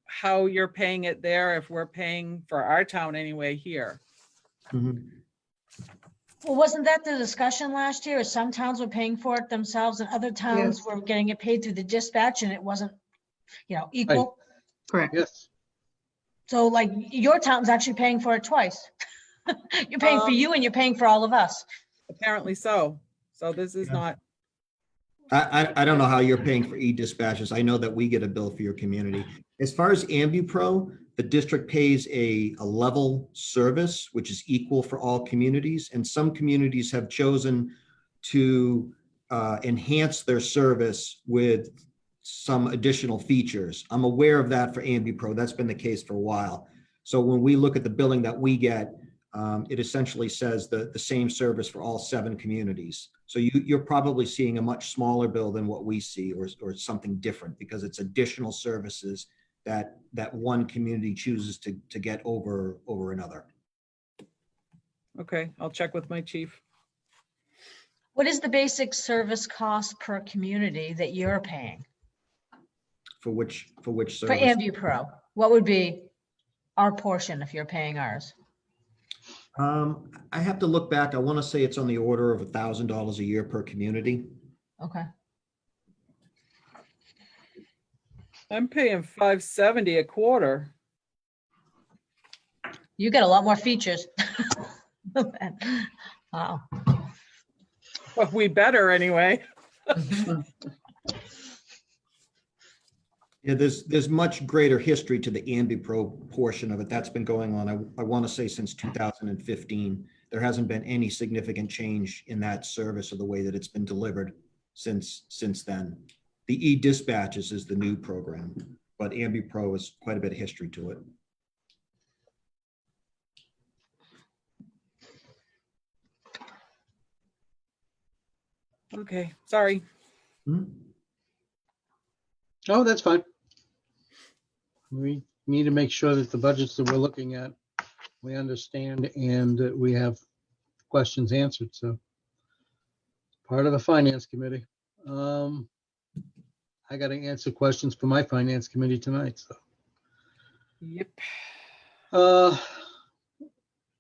S3: how you're paying it there if we're paying for our town anyway here.
S2: Mhm.
S8: Well, wasn't that the discussion last year? Some towns were paying for it themselves and other towns
S4: Yes.
S8: were getting it paid through the dispatch and it wasn't, equal.
S4: correct.
S1: Yes.
S8: So like your town's actually paying for it twice. You're paying for you and you're paying for all of us.
S3: Apparently so. So this is
S2: Yeah.
S3: not,
S2: I don't know how you're paying for e-dispatches. I know that we get a bill for your community. As far as AmbiPro, the district pays a level service, which is equal for all communities. And some communities have chosen to enhance their service with some additional features. I'm aware of that for AmbiPro. That's been the case for a while. So when we look at the billing that we get, it essentially says the same service for all 7 communities. So you're probably seeing a much smaller bill than what we see, or something different, because it's additional services that one community chooses to get over another.
S3: Okay, I'll check with my chief.
S8: What is the basic service cost per community that you're paying
S2: For which
S8: for
S2: service?
S8: AmbuPro? What would be our portion if you're paying ours?
S2: I have to look back. I want to say it's on the order of $1,000 a year per community.
S8: Okay.
S3: I'm paying $570 a quarter.
S8: You get a lot more features. Wow.
S3: Well, we better anyway.
S2: Yeah, there's much greater history to the AmbiPro portion of it. That's been going on, I want to say, since 2015. There hasn't been any significant change in that service or the way that it's been delivered since then. The e-dispatches is the new program, but AmbiPro has quite a bit of history to it.
S3: Okay, sorry.
S1: Oh, that's fine. We need to make sure that the budgets that we're looking at, we understand and that we have questions answered, so. Part of the finance committee. I gotta answer questions for my finance committee tonight, so.
S3: Yep.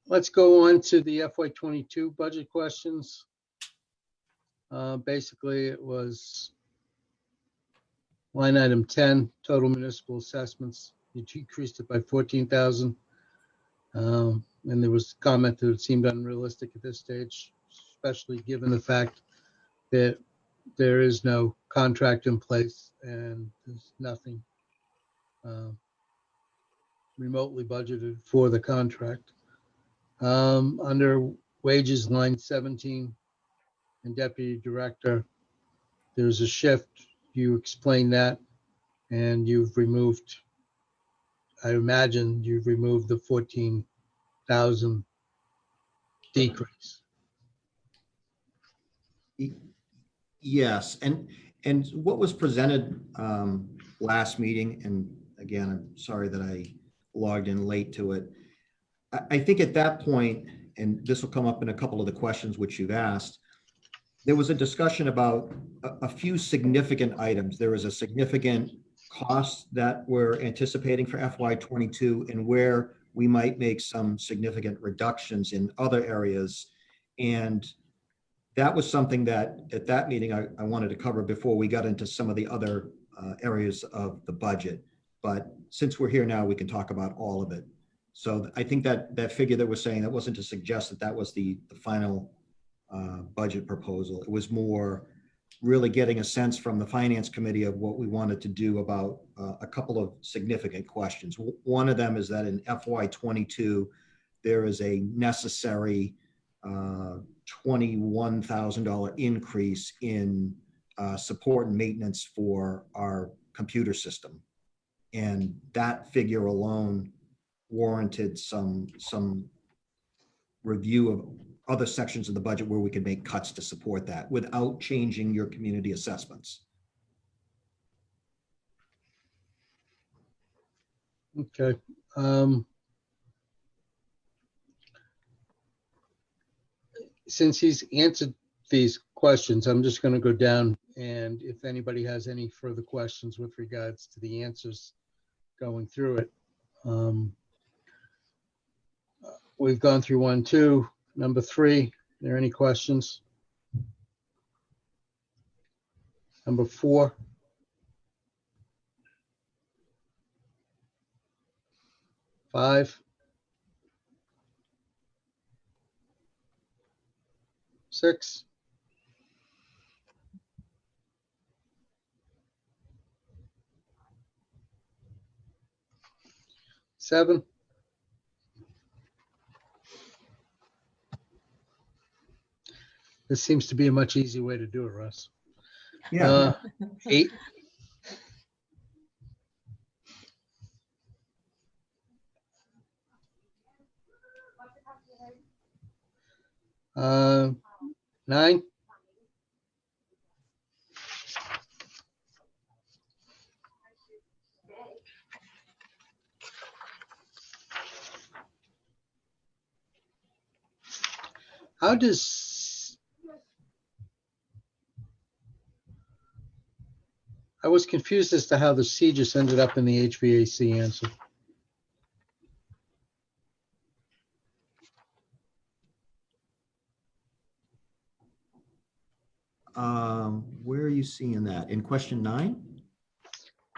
S1: Let's go on to the FY22 budget questions. Basically, it was line item 10, total municipal assessments. You decreased it by 14,000. And there was comment that it seemed unrealistic at this stage, especially given the fact that there is no contract in place and there's nothing remotely budgeted for the contract. Under wages, line 17, and deputy director, there's a shift. You explained that, and you've removed, I imagine you've removed the 14,000 decrease.
S2: Yes, and what was presented last meeting, and again, I'm sorry that I logged in late to it. I think at that point, and this will come up in a couple of the questions which you've asked, there was a discussion about a few significant items. There was a significant cost that we're anticipating for FY22 and where we might make some significant reductions in other areas. And that was something that at that meeting I wanted to cover before we got into some of the other areas of the budget. But since we're here now, we can talk about all of it. So I think that figure that we're saying, that wasn't to suggest that that was the final budget proposal. It was more really getting a sense from the finance committee of what we wanted to do about a couple of significant questions. One of them is that in FY22, there is a necessary $21,000 increase in support and maintenance for our computer system. And that figure alone warranted some review of other sections of the budget where we could make cuts to support that without changing your community assessments.
S1: Okay. Since he's answered these questions, I'm just going to go down, and if anybody has any further questions with regards to the answers going through it. We've gone through 1, 2, number 3. Are there any questions? Number 4. 5. 6. 7. 'This seems to be a much easier way to do it, Russ.
S2: Yeah.
S1: 8. 9. How does, I was confused as to how the C just ended up in the HVAC answer.
S2: Where are you seeing that? In question 9?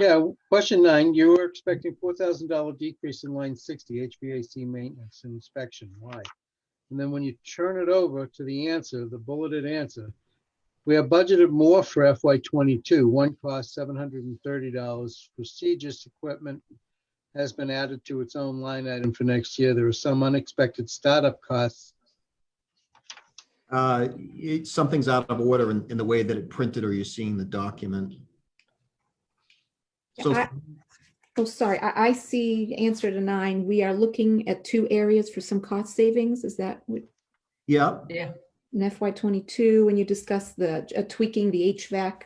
S1: Yeah, question 9, you were expecting $4,000 decrease in line 60, HVAC maintenance and inspection. Why? And then when you turn it over to the answer, the bulleted answer, we have budgeted more for FY22. One cost $730. Prestigious equipment has been added to its own line item for next year. There are some unexpected startup costs.
S2: Something's out of order in the way that it printed or you're seeing the document. So
S5: Oh, sorry, I see answer to 9. We are looking at 2 areas for some cost savings. Is that what?
S2: yeah,
S8: Yeah.
S5: In FY22, when you discuss the tweaking the HVAC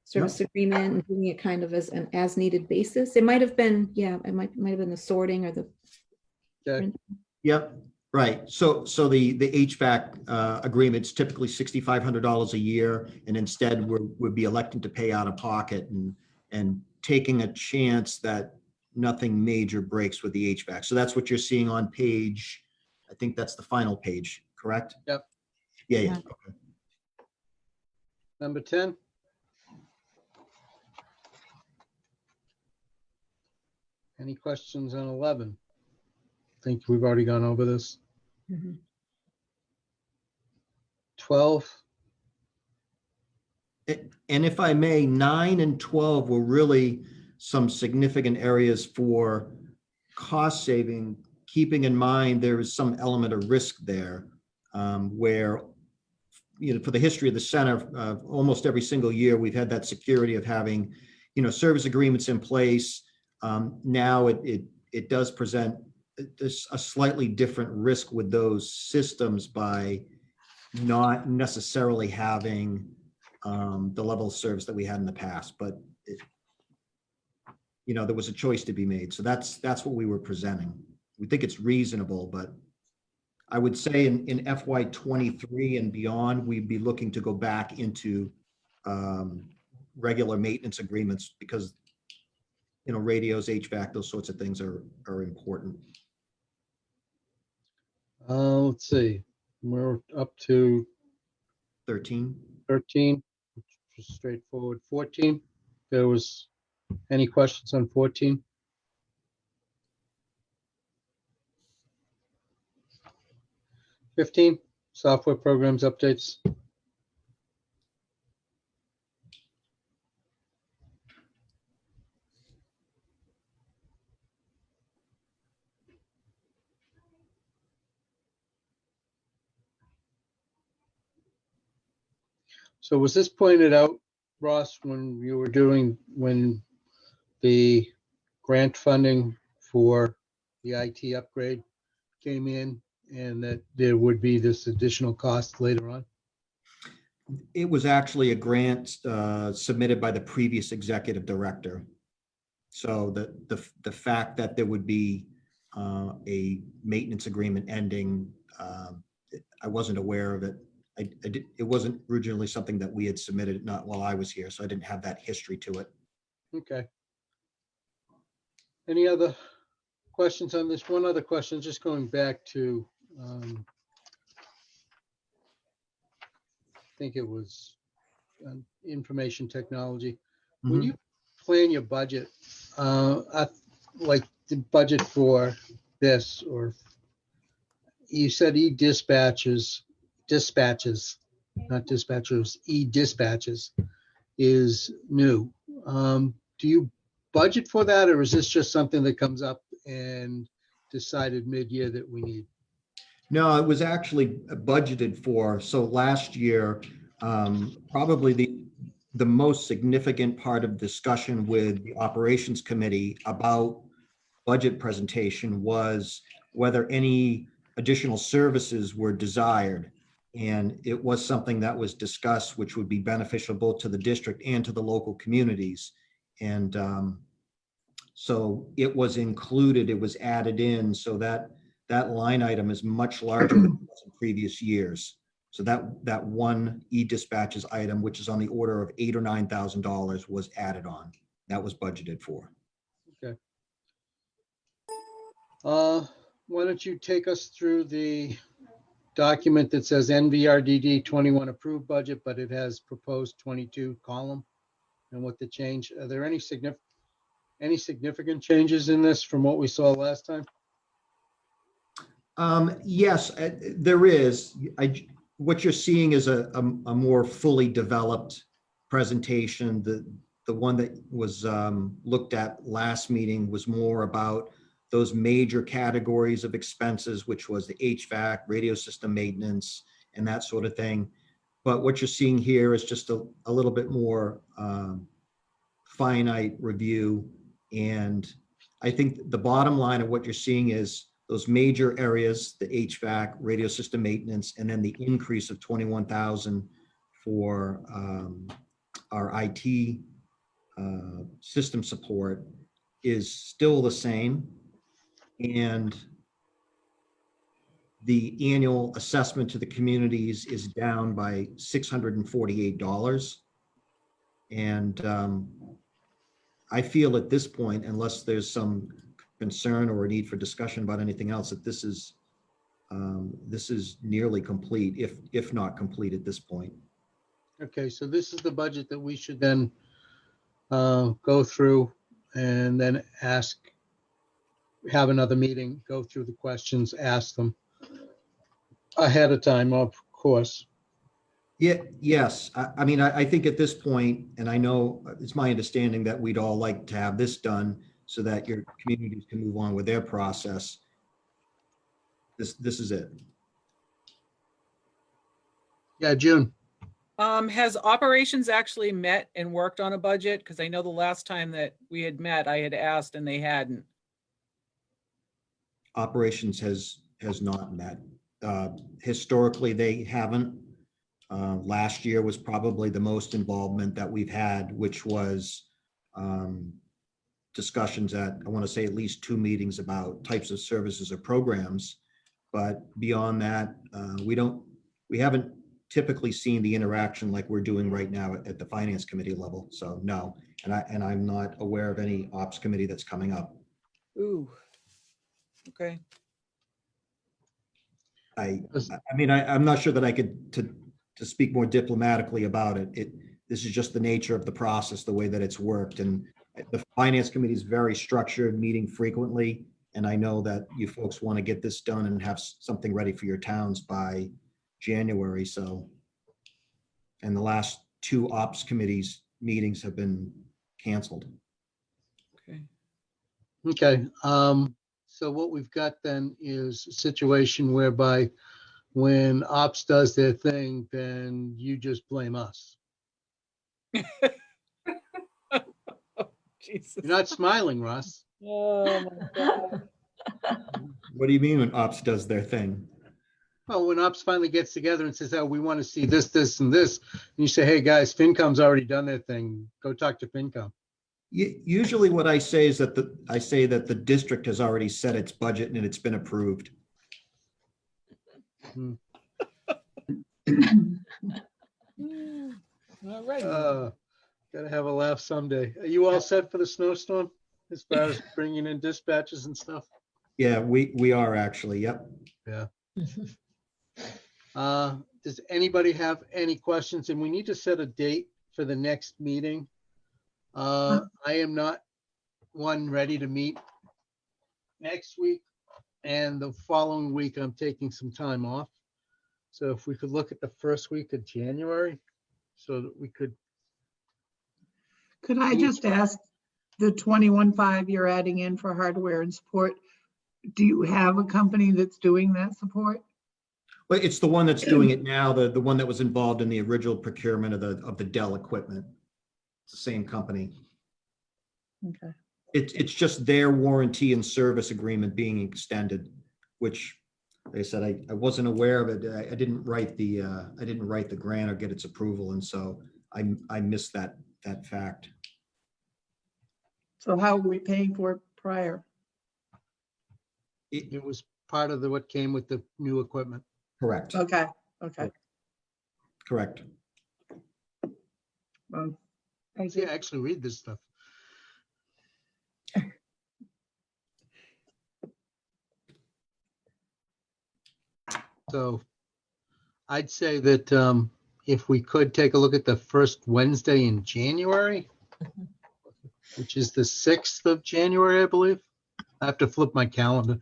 S5: service agreement and doing it kind of as an as-needed basis. It might have been, yeah, it might have been the sorting or the.
S1: Okay.
S2: Yep, right. So the HVAC agreement's typically $6,500 a year, and instead we'd be electing to pay out of pocket and taking a chance that nothing major breaks with the HVAC. So that's what you're seeing on page, I think that's the final page, correct?
S1: Yep.
S2: Yeah. Okay.
S1: Number 10. Any questions on 11? Think we've already gone over this. 12.
S2: And if I may, 9 and 12 were really some significant areas for cost saving, keeping in mind there is some element of risk there, where, for the history of the center, almost every single year, we've had that security of having, service agreements in place. Now it does present a slightly different risk with those systems by not necessarily having the level of service that we had in the past, but there was a choice to be made. So that's what we were presenting. We think it's reasonable, but I would say in FY23 and beyond, we'd be looking to go back into regular maintenance agreements because, radios, HVAC, those sorts of things are important.
S1: Let's see. We're up to
S2: 13.
S1: 13, which was straightforward. 14. There was any questions on 14? $15, software programs updates. So was this pointed out, Ross, when the grant funding for the IT upgrade came in and that there would be this additional cost later on?
S2: It was actually a grant submitted by the previous executive director. So the fact that there would be a maintenance agreement ending, I wasn't aware of it. It wasn't originally something that we had submitted, not while I was here, so I didn't have that history to it.
S1: Okay. Any other questions on this? One other question, just going back to, I think it was information technology. When you plan your budget, like the budget for this, or you said dispatches, not dispatchers, dispatches is new. Do you budget for that, or is this just something that comes up and decided mid-year that we need?
S2: No, it was actually budgeted for. So last year, probably the most significant part of discussion with the operations committee about budget presentation was whether any additional services were desired. And it was something that was discussed, which would be beneficial both to the district and to the local communities. And so it was included, it was added in so that that line item is much larger than it was in previous years. So that one e-dispatches item, which is on the order of $8,000 or $9,000, was added on. That was budgeted for.
S1: Why don't you take us through the document that says NVRDD 21 approved budget, but it has proposed 22 column, and what the change, are there any significant changes in this from what we saw last time?
S2: Yes, there is. What you're seeing is a more fully developed presentation. The one that was looked at last meeting was more about those major categories of expenses, which was the HVAC, radio system maintenance, and that sort of thing. But what you're seeing here is just a little bit more finite review. And I think the bottom line of what you're seeing is those major areas, the HVAC, radio system maintenance, and then the increase of 21,000 for our IT system support is still the same. And the annual assessment to the communities is down by $648. And I feel at this point, unless there's some concern or a need for discussion about anything else, that this is nearly complete, if not complete at this point.
S1: Okay, so this is the budget that we should then go through and then have another meeting, go through the questions, ask them ahead of time, of course.
S2: Yeah, yes. I mean, I think at this point, and I know it's my understanding that we'd all like to have this done so that your communities can move on with their process. This is it.
S1: Yeah, June.
S3: Has operations actually met and worked on a budget? Because I know the last time that we had met, I had asked and they hadn't.
S2: Operations has not met. Historically, they haven't. Last year was probably the most involvement that we've had, which was discussions at, I want to say, at least 2 meetings about types of services or programs. But beyond that, we haven't typically seen the interaction like we're doing right now at the finance committee level. So no, and I'm not aware of any ops committee that's coming up.
S3: Ooh. Okay.
S2: I mean, I'm not sure that I could to speak more diplomatically about it. This is just the nature of the process, the way that it's worked. And the finance committee is very structured, meeting frequently. And I know that you folks want to get this done and have something ready for your towns by January. So, and the last 2 ops committees meetings have been canceled.
S3: Okay.
S1: Okay, so what we've got then is a situation whereby when ops does their thing, then you just blame us.
S3: Jesus.
S1: You're not smiling, Russ.
S3: Oh my God.
S2: What do you mean when ops does their thing?
S1: Well, when ops finally gets together and says, oh, we want to see this, this, and this, and you say, hey, guys, FinCom's already done their thing. Go talk to FinCom.
S2: Usually what I say is that the district has already set its budget and it's been approved.
S3: All right.
S1: Gotta have a laugh someday. Are you all set for the snowstorm as far as bringing in dispatches and stuff?
S2: Yeah, we are actually. Yep.
S1: Yeah. Does anybody have any questions? And we need to set a date for the next meeting. I am not ready to meet next week, and the following week I'm taking some time off. So if we could look at the first week of January, so that we could.
S4: Could I just ask, the 21.5 you're adding in for hardware and support, do you have a company that's doing that support?
S2: But it's the one that's doing it now, the one that was involved in the original procurement of the Dell equipment. It's the same company.
S4: Okay.
S2: It's just their warranty and service agreement being extended, which they said I wasn't aware of it. I didn't write the grant or get its approval, and so I missed that fact.
S4: So how are we paying for it prior?
S1: It was part of what came with the new equipment.
S2: Correct,
S4: Okay, okay.
S2: correct.
S4: Well, thank
S1: See,
S4: you.
S1: I actually read this stuff. So I'd say that if we could take a look at the first Wednesday in January, which is the 6th of January, I believe. I have to flip my calendar.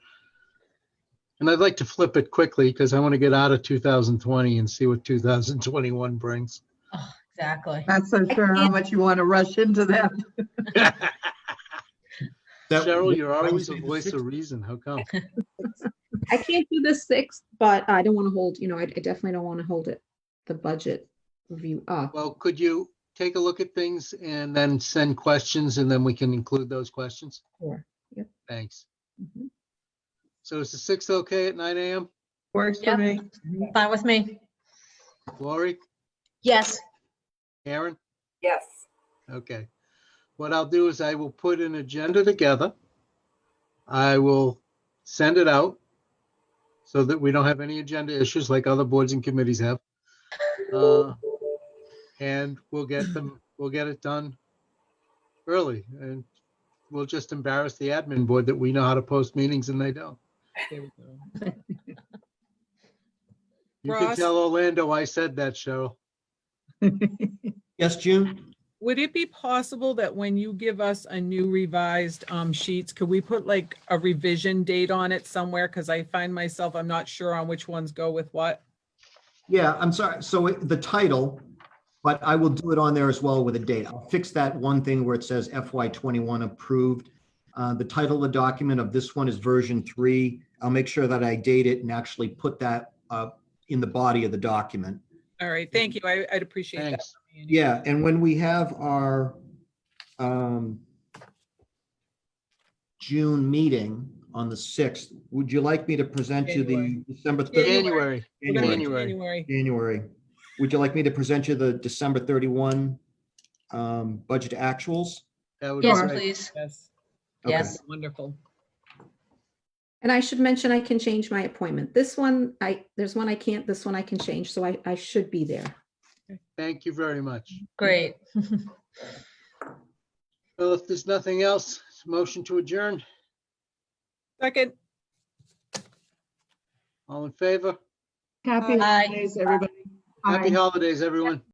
S1: And I'd like to flip it quickly because I want to get out of 2020 and see what 2021 brings.
S8: Oh, exactly.
S4: Not so sure how much you want to rush into that.
S2: That
S1: Cheryl, you're always a
S2: Wednesday the
S1: voice of
S2: 6th?
S1: reason. How come?
S5: I can't do the 6th, but I don't want to hold, I definitely don't want to hold it, the budget review up.
S1: Well, could you take a look at things and then send questions and then we can include those questions?
S5: Sure. Yep.
S1: Thanks.
S5: Mhm.
S1: So is the 6th okay at 9 a.m.?
S4: Works for
S8: Yep.
S4: me.
S8: Fine with me.
S1: Lori,
S8: Yes.
S1: Aaron?
S6: Yes.
S1: Okay. What I'll do is I will put an agenda together. I will send it out so that we don't have any agenda issues like other boards and committees have. And we'll get it done early, and we'll just embarrass the admin board that we know how to post meetings and they don't.
S3: There we go.
S1: You can
S3: Ross?
S1: tell Orlando I said that, Cheryl.
S2: Yes, June?
S3: Would it be possible that when you give us a new revised sheets, could we put like a revision date on it somewhere? Because I find myself, I'm not sure on which ones go with what.
S2: Yeah, I'm sorry. So the title, but I will do it on there as well with a date. I'll fix that one thing where it says FY21 approved. The title of the document of this one is version 3. I'll make sure that I date it and actually put that in the body of the document.
S3: All right, thank you. I'd appreciate that.
S1: Thanks.
S2: Yeah, and when we have our June meeting on the 6th, would you like me to present you the December 30th?
S1: January.
S3: We're gonna do
S1: January.
S3: January.
S2: January. Would you like me to present you the December 31 budget actuals?
S1: That would be
S8: Yes,
S1: great.
S8: please.
S3: Yes,
S2: Okay.
S8: Yes.
S3: wonderful.
S5: And I should mention I can change my appointment. This one, there's one I can't, this one I can change, so I should be there.
S1: Thank you very much.
S8: Great.
S1: Well, if there's nothing else, it's a motion to adjourn.
S3: Second,
S1: All in favor?
S4: Happy
S8: Aye.
S4: holidays, everybody.
S1: Happy
S4: Bye.
S1: holidays, everyone.